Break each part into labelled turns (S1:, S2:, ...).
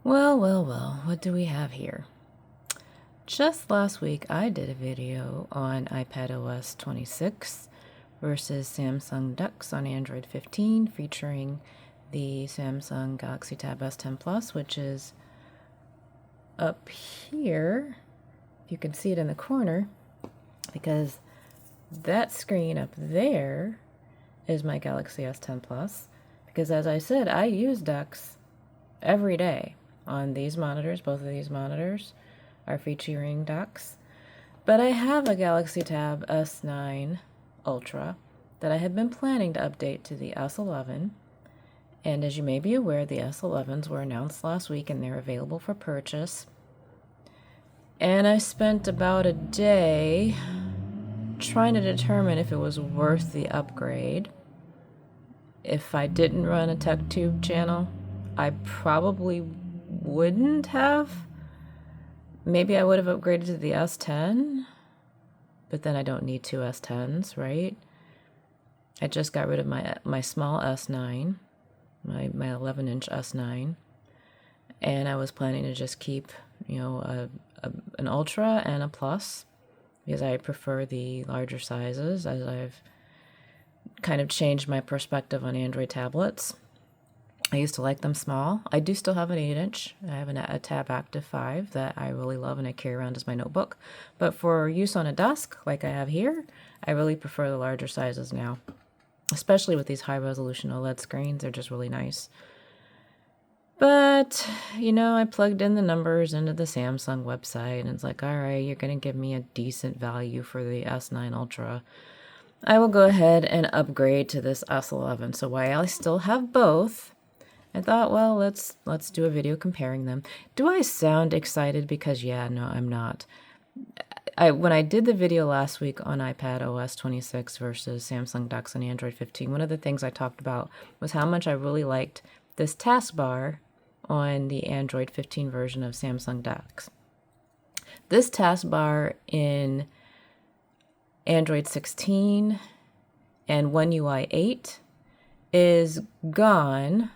S1: Well, what do we have here? Just last week, I did a video on iPadOS 26 versus Samsung DeX on Android 15, featuring the Samsung Galaxy Tab S10 Plus, which is up here. You can see it in the corner because that screen up there is my Galaxy S10 Plus. Because as I said, I use DeX every day on these monitors. Both of these monitors are featuring DeX. But I have a Galaxy Tab S9 Ultra that I had been planning to update to the S11. And as you may be aware, the S11s were announced last week and they're available for purchase. And I spent about a day trying to determine if it was worth the upgrade. If I didn't run a TechTube channel, I probably wouldn't have. Maybe I would have upgraded to the S10, but then I don't need two S10s, right? I just got rid of my small S9, my 11-inch S9, and I was planning to just keep, an Ultra and a Plus, because I prefer the larger sizes, as I've kind of changed my perspective on Android tablets. I used to like them small. I do still have an 8-inch. I have a Tab Active 5 that I really love and I carry around as my notebook. But for use on a desk, like I have here, I really prefer the larger sizes now. Especially with these high-resolution OLED screens, they're just really nice. But, I plugged in the numbers into the Samsung website, and it's like, all right, you're going to give me a decent value for the S9 Ultra. I will go ahead and upgrade to this S11. So while I still have both, I thought, well, let's do a video comparing them. Do I sound excited? Because no, I'm not. When I did the video last week on iPadOS 26 versus Samsung DeX and Android 15, one of the things I talked about was how much I really liked this taskbar on the Android 15 version of Samsung DeX. This taskbar in Android 16 and One UI 8 is gone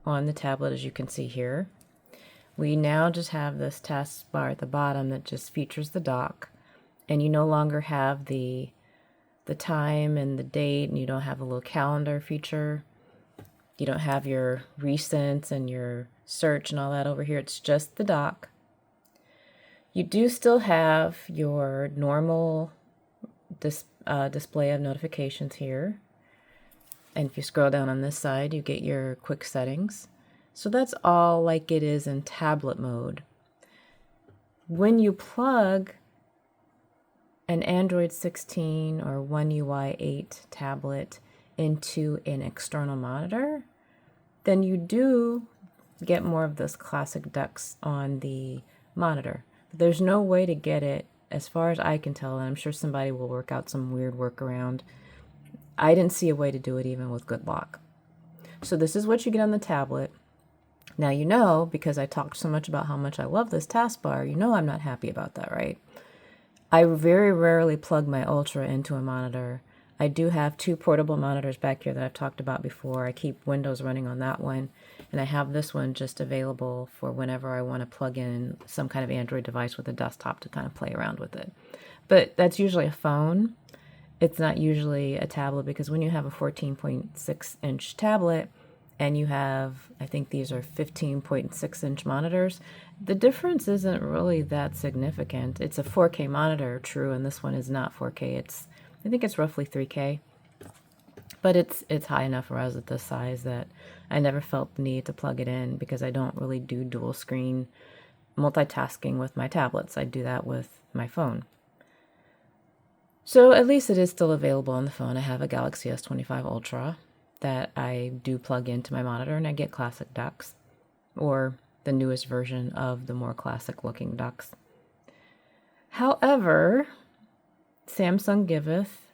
S1: on the tablet, as you can see here. We now just have this taskbar at the bottom that just features the dock, and you no longer have the time and the date, and you don't have a little calendar feature. You don't have your recents and your search and all that over here. It's just the dock. You do still have your normal display of notifications here. And if you scroll down on this side, you get your quick settings. So that's all like it is in tablet mode. When you plug an Android 16 or One UI 8 tablet into an external monitor, then you do get more of this classic DeX on the monitor. There's no way to get it, as far as I can tell, and I'm sure somebody will work out some weird workaround. I didn't see a way to do it even with good luck. So this is what you get on the tablet. Now because I talked so much about how much I love this taskbar, I'm not happy about that, right? I very rarely plug my Ultra into a monitor. I do have two portable monitors back here that I've talked about before. I keep Windows running on that one, and I have this one just available for whenever I want to plug in some kind of Android device with a desktop to kind of play around with it. But that's usually a phone. It's not usually a tablet, because when you have a 14.6-inch tablet and you have, I think these are 15.6-inch monitors, the difference isn't really that significant. It's a 4K monitor, true, and this one is not 4K. I think it's roughly 3K, but it's high enough res at this size that I never felt the need to plug it in, because I don't really do dual screen multitasking with my tablets. I do that with my phone. So at least it is still available on the phone. I have a Galaxy S25 Ultra that I do plug into my monitor, and I get classic DeX, or the newest version of the more classic looking DeX. However, Samsung giveth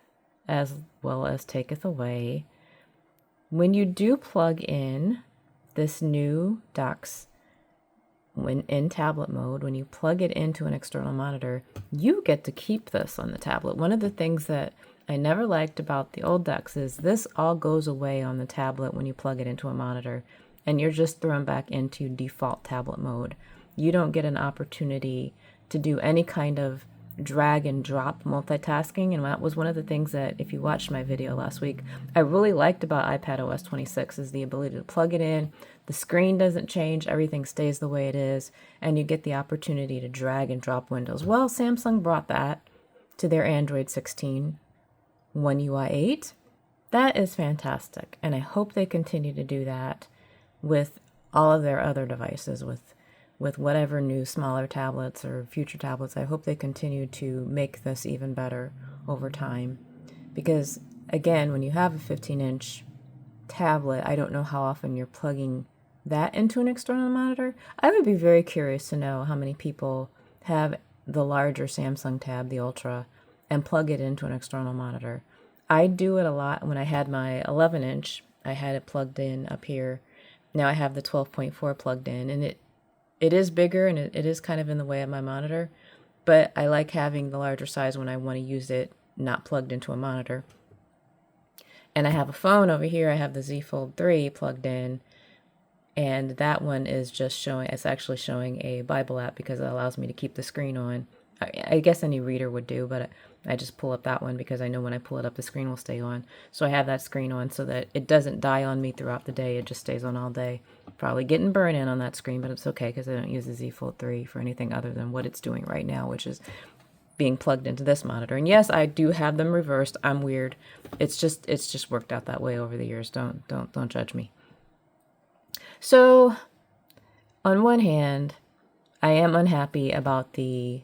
S1: as well as taketh away. When you do plug in this new DeX, when in tablet mode, when you plug it into an external monitor, you get to keep this on the tablet. One of the things that I never liked about the old DeX is this all goes away on the tablet when you plug it into a monitor. and you're just thrown back into default tablet mode. You don't get an opportunity to do any kind of drag and drop multitasking. And that was one of the things that, if you watched my video last week, I really liked about iPadOS 26 is the ability to plug it in. The screen doesn't change, everything stays the way it is, and you get the opportunity to drag and drop windows. Well, Samsung brought that to their Android 16 One UI 8. That is fantastic, and I hope they continue to do that with all of their other devices, with whatever new smaller tablets or future tablets. I hope they continue to make this even better over time. Because, again, when you have a 15-inch tablet, I don't know how often you're plugging that into an external monitor. I would be very curious to know how many people have the larger Samsung tab, the Ultra, and plug it into an external monitor. I do it a lot. When I had my 11-inch, I had it plugged in up here. Now I have the 12.4 plugged in, and it is bigger, and it is kind of in the way of my monitor, but I like having the larger size when I want to use it not plugged into a monitor. And I have a phone over here. I have the Z Fold 3 plugged in, and that one is just showing, it's actually showing a Bible app because it allows me to keep the screen on. I guess any reader would do, but I just pull up that one because I know when I pull it up, the screen will stay on. So I have that screen on so that it doesn't die on me throughout the day. It just stays on all day. Probably getting burn in on that screen, but it's okay because I don't use the Z Fold 3 for anything other than what it's doing right now, which is being plugged into this monitor. And yes, I do have them reversed. I'm weird. It's just worked out that way over the years. Don't judge me. So on one hand, I am unhappy about the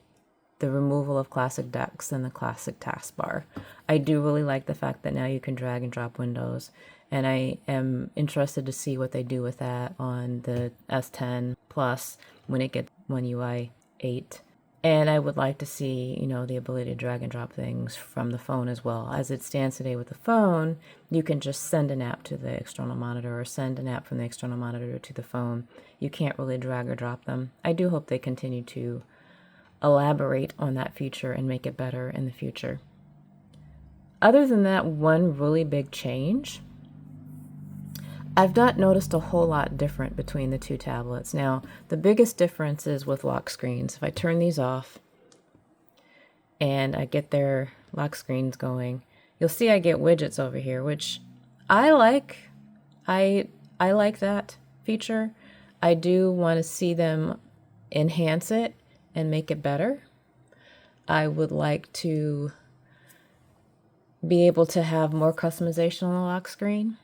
S1: removal of classic decks and the classic taskbar. I do really like the fact that now you can drag and drop windows, and I am interested to see what they do with that on the S10 Plus when it gets One UI 8. And I would like to see, the ability to drag and drop things from the phone as well. As it stands today with the phone, you can just send an app to the external monitor or send an app from the external monitor to the phone. You can't really drag or drop them. I do hope they continue to elaborate on that feature and make it better in the future. Other than that one really big change, I've not noticed a whole lot different between the two tablets. Now, the biggest difference is with lock screens. If I turn these off and I get their lock screens going, you'll see I get widgets over here, which I like. I like that feature. I do want to see them enhance it and make it better. I would like to be able to have more customization on the lock screen,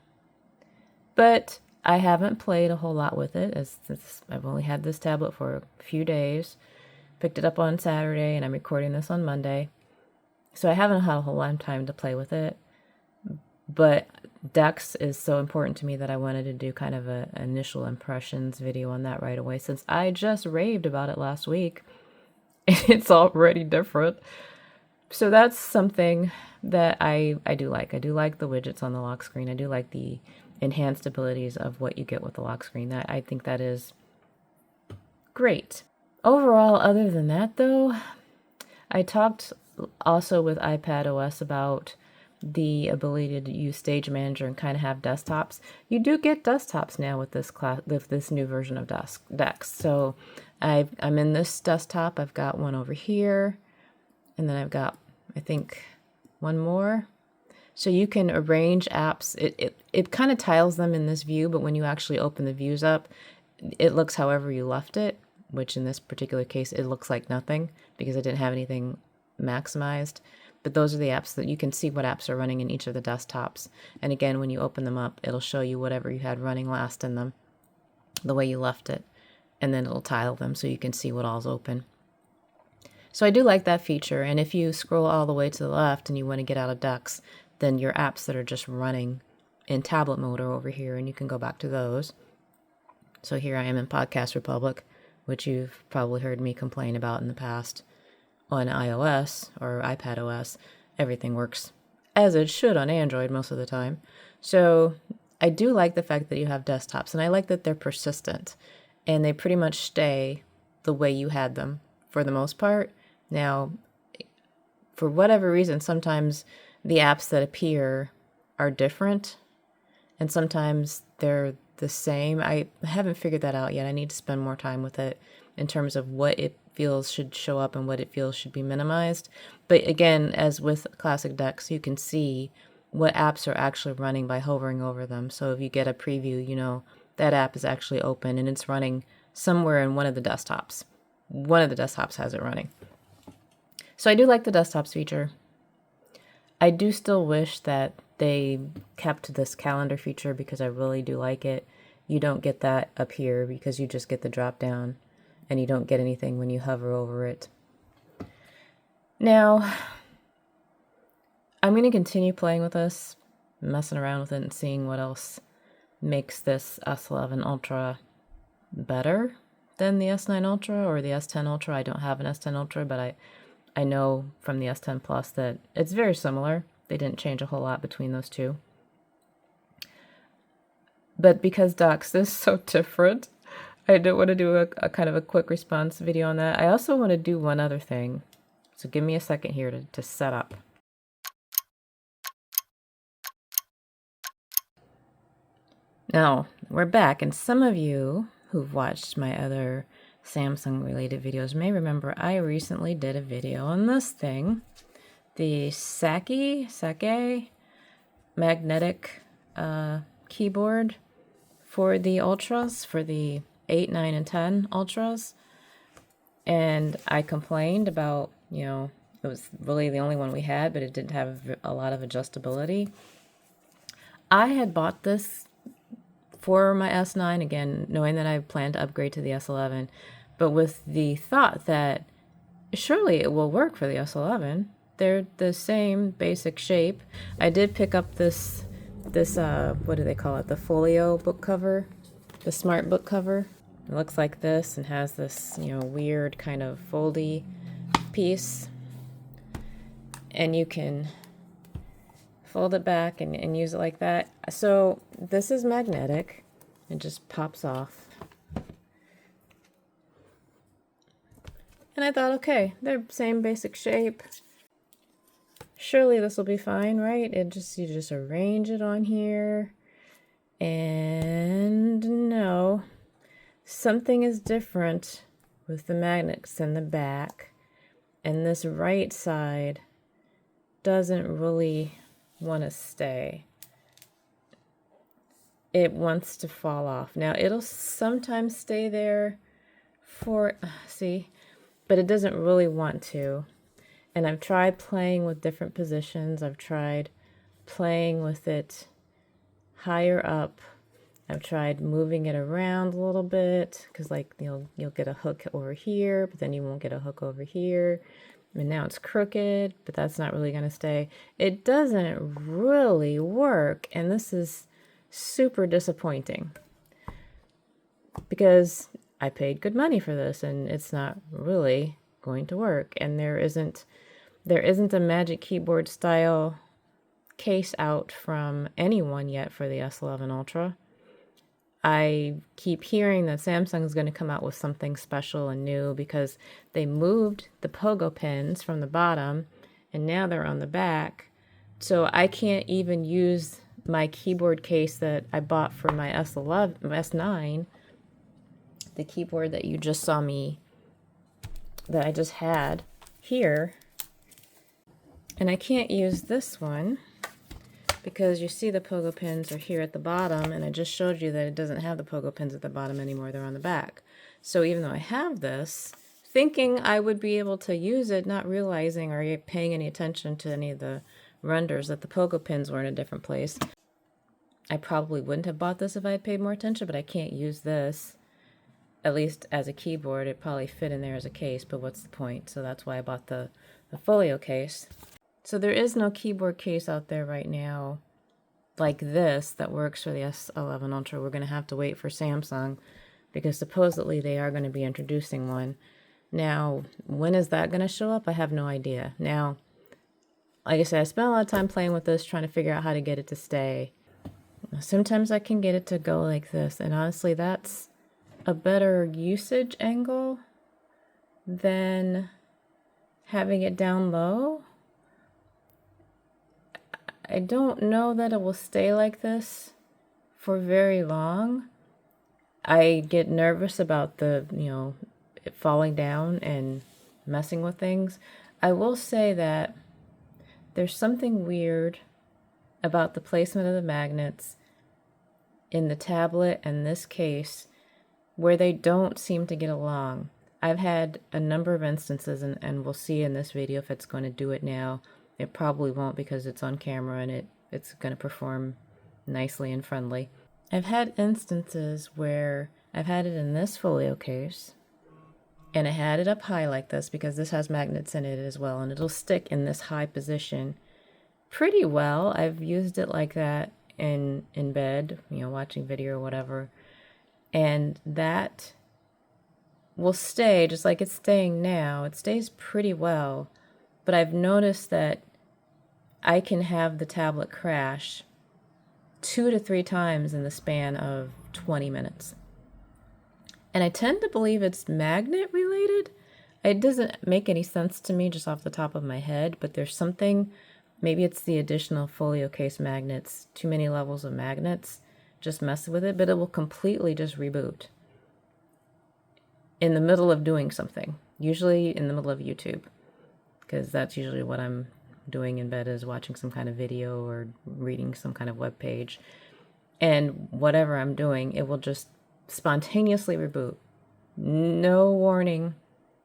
S1: but I haven't played a whole lot with it since I've only had this tablet for a few days. Picked it up on Saturday and I'm recording this on Monday, so I haven't had a whole lot of time to play with it. But Dex is so important to me that I wanted to do kind of an initial impressions video on that right away, since I just raved about it last week. It's already different. So that's something that I do like. I do like the widgets on the lock screen. I do like the enhanced abilities of what you get with the lock screen. I think that is great. Overall, other than that though, I talked also with iPadOS about the ability to use Stage Manager and kind of have desktops. You do get desktops now with this new version of Dex. So I'm in this desktop. I've got one over here, and then I've got, I think, one more. So you can arrange apps. It kind of tiles them in this view, but when you actually open the views up, it looks however you left it, which in this particular case, it looks like nothing because I didn't have anything maximized. But those are the apps that you can see what apps are running in each of the desktops. And again, when you open them up, it'll show you whatever you had running last in them, the way you left it. And then it'll tile them so you can see what all's open. So I do like that feature. And if you scroll all the way to the left and you want to get out of Dex, then your apps that are just running in tablet mode are over here, and you can go back to those. So here I am in Podcast Republic, which you've probably heard me complain about in the past. On iOS or iPadOS, everything works as it should on Android most of the time. So I do like the fact that you have desktops, and I like that they're persistent and they pretty much stay the way you had them for the most part. Now, for whatever reason, sometimes the apps that appear are different, and sometimes they're the same. I haven't figured that out yet. I need to spend more time with it in terms of what it feels should show up and what it feels should be minimized. But again, as with classic decks, you can see what apps are actually running by hovering over them. So if you get a preview, you know that app is actually open and it's running somewhere in one of the desktops. One of the desktops has it running. So I do like the desktops feature. I do still wish that they kept this calendar feature because I really do like it. You don't get that up here because you just get the drop down and you don't get anything when you hover over it. Now, I'm going to continue playing with this, messing around with it and seeing what else makes this S11 Ultra better than the S9 Ultra or the S10 Ultra. I don't have an S10 Ultra, but I know from the S10 Plus that it's very similar. They didn't change a whole lot between those two. But because docks is so different, I don't want to do a kind of a quick response video on that. I also want to do one other thing. So give me a second here to set up. Now, we're back, and some of you who've watched my other Samsung related videos may remember I recently did a video on this thing, the Sackei Magnetic Keyboard for the Ultras, for the 8, 9, and 10 Ultras. And I complained about, you know, it was really the only one we had, but it didn't have a lot of adjustability. I had bought this for my S9, again, knowing that I plan to upgrade to the S11, but with the thought that surely it will work for the S11. They're the same basic shape. I did pick up this what do they call it? The folio book cover, the smart book cover. It looks like this and has this, you know, weird kind of foldy piece. And you can fold it back and use it like that. So this is magnetic. It just pops off. And I thought, okay, they're same basic shape. Surely this will be fine, right? You just arrange it on here. And no, something is different with the magnets in the back. And this right side doesn't really want to stay. It wants to fall off. Now it'll sometimes stay there for, see, but it doesn't really want to. And I've tried playing with different positions. I've tried playing with it higher up. I've tried moving it around a little bit because, like, you'll get a hook over here, but then you won't get a hook over here. And now it's crooked, but that's not really going to stay. It doesn't really work, and this is super disappointing because I paid good money for this, and it's not really going to work. And there isn't a Magic Keyboard style case out from anyone yet for the S11 Ultra. I keep hearing that Samsung is going to come out with something special and new because they moved the pogo pins from the bottom and now they're on the back. So I can't even use my keyboard case that I bought for my S9, the keyboard that you just saw me, that I just had here. And I can't use this one because you see the pogo pins are here at the bottom, and I just showed you that it doesn't have the pogo pins at the bottom anymore, they're on the back. So even though I have this, thinking I would be able to use it, not realizing or paying any attention to any of the renders that the pogo pins were in a different place, I probably wouldn't have bought this if I had paid more attention, but I can't use this, at least as a keyboard. It probably fit in there as a case, but what's the point? So that's why I bought the folio case. So there is no keyboard case out there right now like this that works for the S11 Ultra. We're going to have to wait for Samsung because supposedly they are going to be introducing one. Now, when is that going to show up? I have no idea. Now, like I said, I spent a lot of time playing with this, trying to figure out how to get it to stay. Sometimes I can get it to go like this, and honestly, that's a better usage angle than having it down low. I don't know that it will stay like this for very long. I get nervous about the, it falling down and messing with things. I will say that there's something weird about the placement of the magnets in the tablet and this case where they don't seem to get along. I've had a number of instances, and we'll see in this video if it's going to do it now. It probably won't because it's on camera and it's going to perform nicely and friendly. I've had instances where I've had it in this folio case and I had it up high like this because this has magnets in it as well, and it'll stick in this high position pretty well. I've used it like that in bed, watching video or whatever, and that will stay just like it's staying now. It stays pretty well, but I've noticed that I can have the tablet crash 2 to 3 times in the span of 20 minutes. And I tend to believe it's magnet related. It doesn't make any sense to me just off the top of my head, but there's something, maybe it's the additional folio case magnets, too many levels of magnets, just mess with it, but it will completely just reboot in the middle of doing something, usually in the middle of YouTube, because that's usually what I'm doing in bed, is watching some kind of video or reading some kind of web page, and whatever I'm doing, it will just spontaneously reboot. No warning,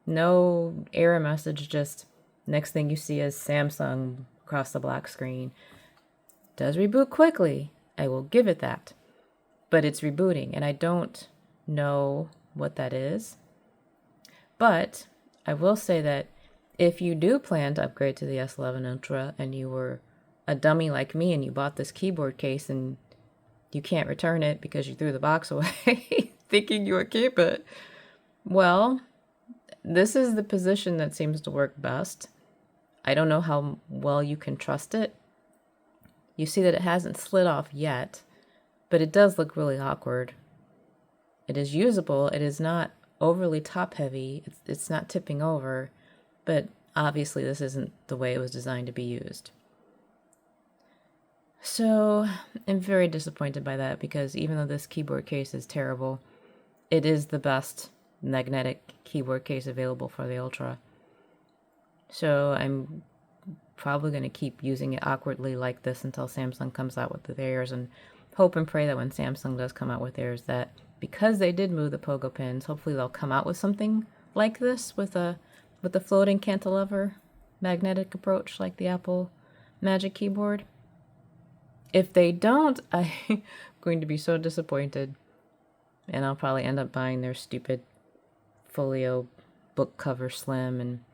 S1: no error message, just next thing you see is Samsung across the black screen. Does reboot quickly, I will give it that, but it's rebooting and I don't know what that is. But I will say that if you do plan to upgrade to the S11 Ultra and you were a dummy like me and you bought this keyboard case and you can't return it because you threw the box away thinking you would keep it, well, this is the position that seems to work best. I don't know how well you can trust it. You see that it hasn't slid off yet, but it does look really awkward. It is usable. It is not overly top heavy. It's not tipping over, but obviously this isn't the way it was designed to be used. So I'm very disappointed by that, because even though this keyboard case is terrible, it is the best magnetic keyboard case available for the Ultra. So I'm probably going to keep using it awkwardly like this until Samsung comes out with theirs, and hope and pray that when Samsung does come out with theirs, that because they did move the pogo pins, hopefully they'll come out with something like this with a floating cantilever magnetic approach like the Apple Magic Keyboard. If they don't, I'm going to be so disappointed, and I'll probably end up buying their stupid folio book cover slim and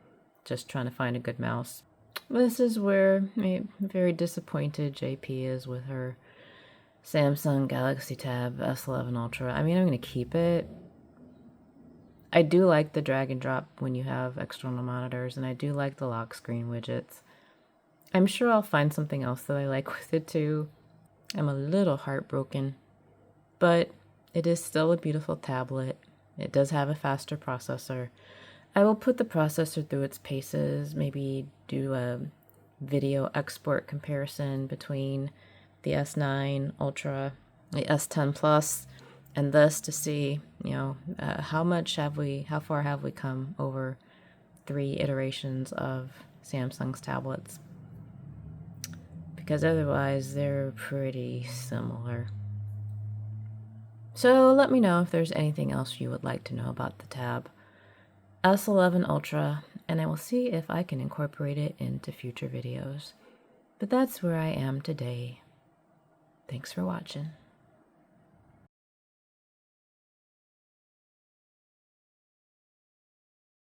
S1: just trying to find a good mouse. This is where a very disappointed JP is with her Samsung Galaxy Tab S11 Ultra. I mean, I'm going to keep it. I do like the drag and drop when you have external monitors, and I do like the lock screen widgets. I'm sure I'll find something else that I like with it too. I'm a little heartbroken, but it is still a beautiful tablet. It does have a faster processor. I will put the processor through its paces, maybe do a video export comparison between the S9 Ultra, the S10 Plus, and this to see, how far have we come over 3 iterations of Samsung's tablets. Because otherwise they're pretty similar. So let me know if there's anything else you would like to know about the Tab S11 Ultra, and I will see if I can incorporate it into future videos. But that's where I am today. Thanks for watching.